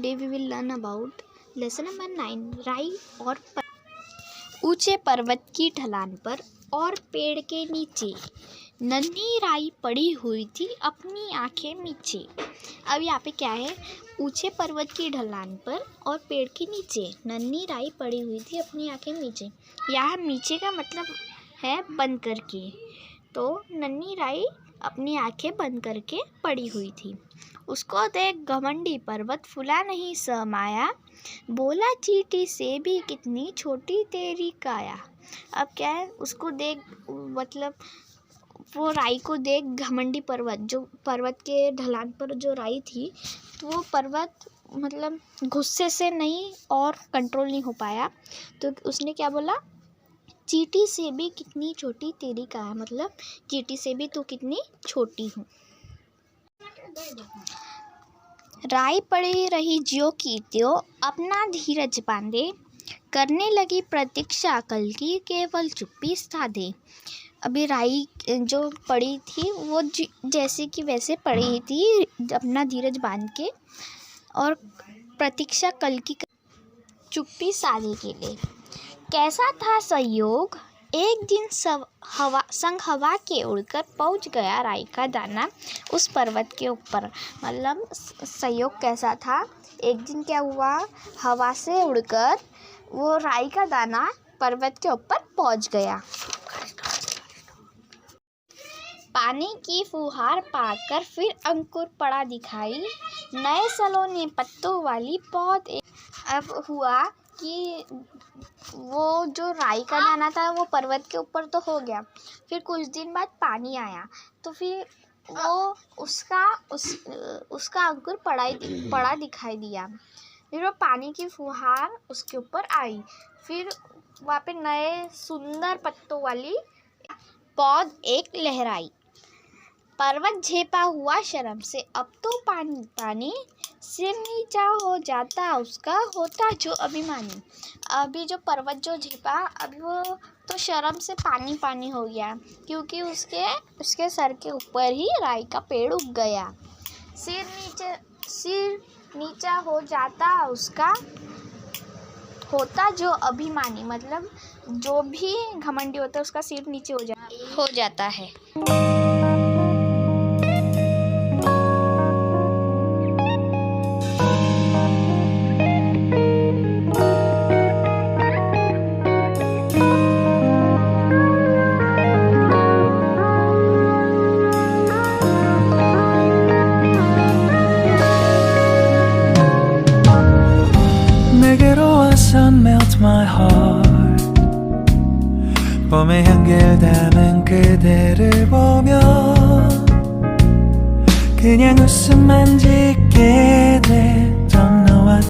Today we will learn about lesson number 9 राई और ऊंचे पर्वत की ढलान पर और पेड़ के नीचे नन्ही राई पड़ी हुई थी अपनी आंखें मीचे। अब यहाँ पे क्या है, ऊंचे पर्वत की ढलान पर और पेड़ के नीचे नन्ही राई पड़ी हुई थी अपनी आंखें मीचे। यहाँ मीचे का मतलब है बंद करके, तो नन्ही राई अपनी आंखें बंद करके पड़ी हुई थी। उसको देख घमंडी पर्वत फूला नहीं समाया, बोला चींटी से भी कितनी छोटी तेरी काया। अब क्या है, उसको देख मतलब वो राई को देख घमंडी पर्वत, जो पर्वत के ढलान पर जो राई थी, तो वो पर्वत मतलब गुस्से से नहीं और कंट्रोल नहीं हो पाया, तो उसने क्या बोला, चींटी से भी कितनी छोटी तेरी काया, मतलब चींटी से भी तू कितनी छोटी हूँ। राई पड़ी रही ज्यों की त्यों अपना धीरज बांधे, करने लगी प्रतीक्षा कल की केवल चुप्पी साधे। अभी राई जो पड़ी थी वो जैसे कि वैसे पड़ी थी अपना धीरज बांध के और प्रतीक्षा कल की चुप्पी साधे के लिए। कैसा था संयोग, एक दिन संग हवा के उड़कर पहुंच गया राई का दाना उस पर्वत के ऊपर। मतलब संयोग कैसा था, एक दिन क्या हुआ, हवा से उड़कर वो राई का दाना पर्वत के ऊपर पहुंच गया। पानी की फुहार पाकर फिर अंकुर पड़ा दिखाई, नए सलोने पत्तों वाली पौध। अब हुआ कि वो जो राई का दाना था वो पर्वत के ऊपर तो हो गया, फिर कुछ दिन बाद पानी आया, तो फिर वो उसका अंकुर पड़ा दिखाई दिया। फिर वो पानी की फुहार उसके ऊपर आई, फिर वहाँ पे नए सुंदर पत्तों वाली पौध एक लहराई। पर्वत झेपा हुआ शर्म से, अब तो पानी पानी, सिर नीचा हो जाता उसका होता जो अभिमानी। अभी जो पर्वत जो झेपा, अभी वो तो शर्म से पानी पानी हो गया, क्योंकि उसके सर के ऊपर ही राई का पेड़ उग गया। सिर नीचा हो जाता उसका होता जो अभिमानी, मतलब जो भी घमंडी होता है उसका सिर नीचे हो जाता है। Melt my heart, 봄의 향기를 담은 그대를 보면 그냥 웃음만 짓게 돼.